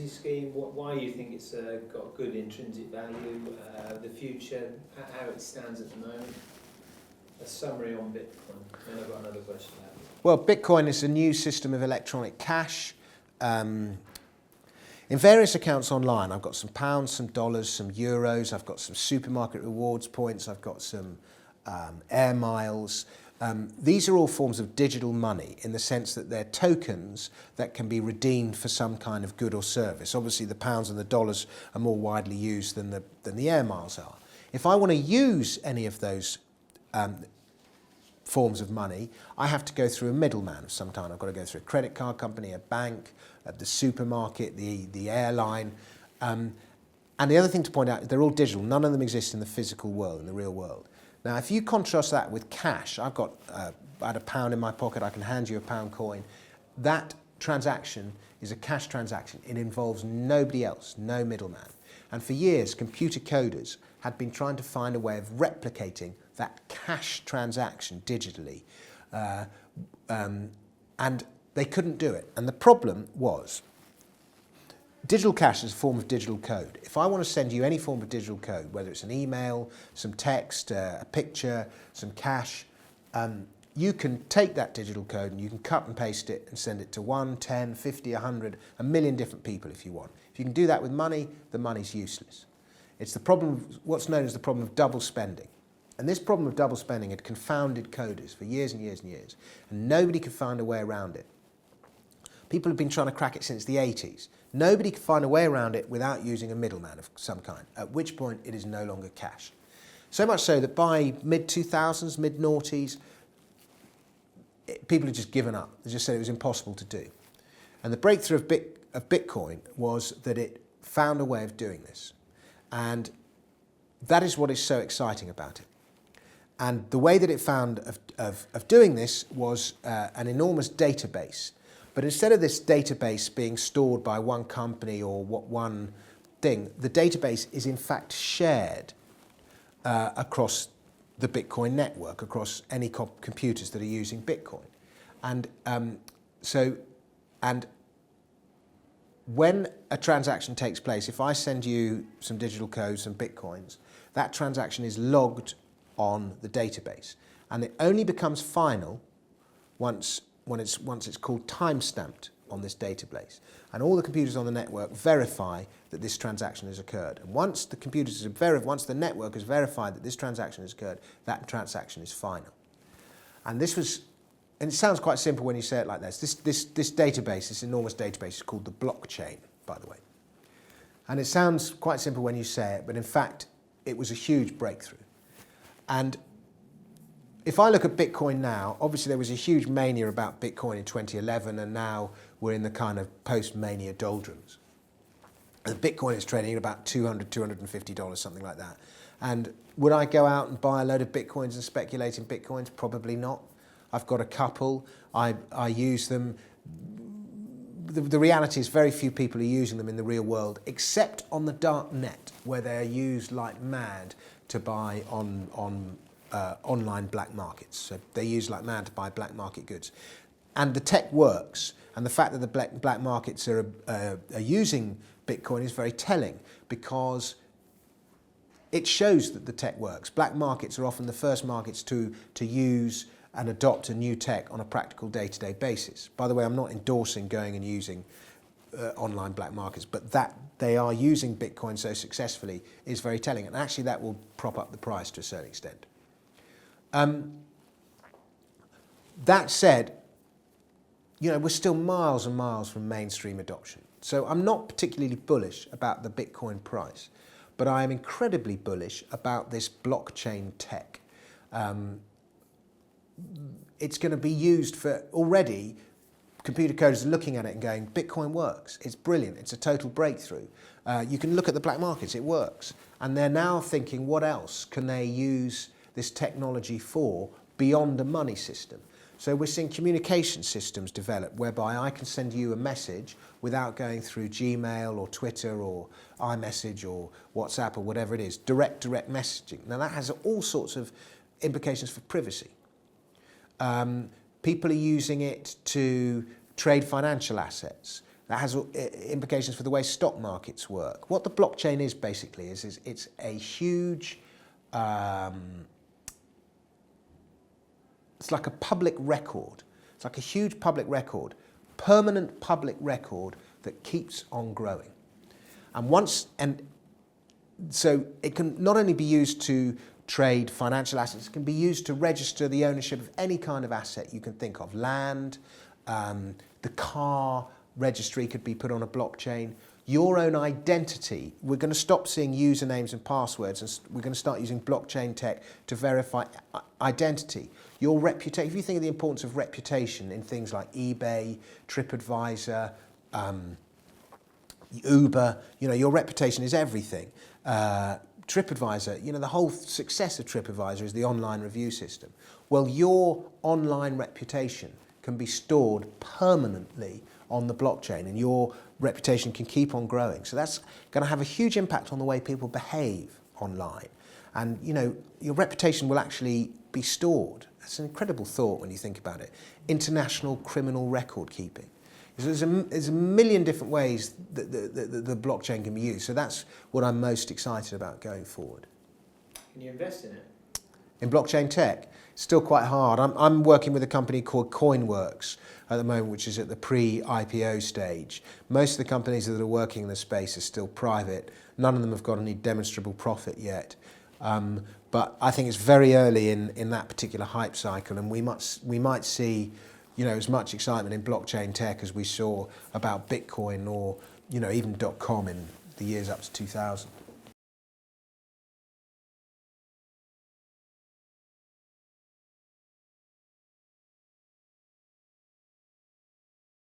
Ponzi scheme? Why you think it's got good intrinsic value? The future, how it stands at the moment? A summary on Bitcoin. Then I've got another question. Well, Bitcoin is a new system of electronic cash. In various accounts online, I've got some pounds, some dollars, some euros, I've got some supermarket rewards points, I've got some air miles. These are all forms of digital money in the sense that they're tokens that can be redeemed for some kind of good or service. Obviously, the pounds and the dollars are more widely used than the air miles are. If I want to use any of those forms of money, I have to go through a middleman of some kind. I've got to go through a credit card company, a bank, the supermarket, the airline. And the other thing to point out, they're all digital. None of them exist in the physical world, in the real world. Now, if you contrast that with cash, I had a pound in my pocket, I can hand you a pound coin. That transaction is a cash transaction. It involves nobody else, no middleman. And for years, computer coders had been trying to find a way of replicating that cash transaction digitally, and they couldn't do it. And the problem was, digital cash is a form of digital code. If I want to send you any form of digital code, whether it's an email, some text, a picture, some cash, you can take that digital code and you can cut and paste it and send it to 1, 10, 50, 100, a million different people if you want. If you can do that with money, the money's useless. It's the problem, what's known as the problem of double spending. And this problem of double spending had confounded coders for years and years and years, and nobody could find a way around it. People have been trying to crack it since the 80s. Nobody could find a way around it without using a middleman of some kind, at which point it is no longer cash. So much so that by mid-2000s, mid-noughties, people had just given up. They just said it was impossible to do. And the breakthrough of Bitcoin was that it found a way of doing this. And that is what is so exciting about it. And the way that it found of doing this was an enormous database. But instead of this database being stored by one company or one thing, the database is in fact shared across the Bitcoin network, across any computers that are using Bitcoin. And when a transaction takes place, if I send you some digital codes, some Bitcoins, that transaction is logged on the database. And it only becomes final once it's called time-stamped on this database. And all the computers on the network verify that this transaction has occurred. And once the network has verified that this transaction has occurred, that transaction is final. And it sounds quite simple when you say it like this. This database, this enormous database, is called the blockchain, by the way. And it sounds quite simple when you say it, but in fact, it was a huge breakthrough. And if I look at Bitcoin now, obviously there was a huge mania about Bitcoin in 2011, and now we're in the kind of post-mania doldrums. And Bitcoin is trading at about $200, $250, something like that. And would I go out and buy a load of Bitcoins and speculate in Bitcoins? Probably not. I've got a couple. I use them. The reality is very few people are using them in the real world, except on the dark net, where they are used like mad to buy on online black markets. So they use like mad to buy black market goods. And the tech works, and the fact that the black markets are using Bitcoin is very telling, because it shows that the tech works. Black markets are often the first markets to use and adopt a new tech on a practical day-to-day basis. By the way, I'm not endorsing going and using online black markets, but that they are using Bitcoin so successfully is very telling, and actually that will prop up the price to a certain extent. That said, we're still miles and miles from mainstream adoption. So I'm not particularly bullish about the Bitcoin price, but I am incredibly bullish about this blockchain tech. It's going to be used for already. Computer coders are looking at it and going, Bitcoin works, it's brilliant, it's a total breakthrough. You can look at the black markets, it works. And they're now thinking, what else can they use this technology for beyond a money system? So we're seeing communication systems develop whereby I can send you a message without going through Gmail or Twitter or iMessage or WhatsApp or whatever it is, direct messaging. Now that has all sorts of implications for privacy. People are using it to trade financial assets. That has implications for the way stock markets work. What the blockchain is basically is it's a huge, it's like a public record. It's like a huge public record, permanent public record that keeps on growing. And so it can not only be used to trade financial assets, it can be used to register the ownership of any kind of asset you can think of. Land, the car registry could be put on a blockchain. Your own identity, we're going to stop seeing usernames and passwords, and we're going to start using blockchain tech to verify identity. Your reputation, if you think of the importance of reputation in things like eBay, TripAdvisor, Uber, your reputation is everything. TripAdvisor, the whole success of TripAdvisor is the online review system. Well, your online reputation can be stored permanently on the blockchain, and your reputation can keep on growing. So that's going to have a huge impact on the way people behave online. And, your reputation will actually be stored. That's an incredible thought when you think about it. International criminal record keeping. So there's a million different ways that the blockchain can be used. So that's what I'm most excited about going forward. Can you invest in it? In blockchain tech? It's still quite hard. I'm working with a company called CoinWorks at the moment, which is at the pre-IPO stage. Most of the companies that are working in the space are still private. None of them have got any demonstrable profit yet. But I think it's very early in that particular hype cycle, and we might see as much excitement in blockchain tech as we saw about Bitcoin or even .com in the years up to 2000.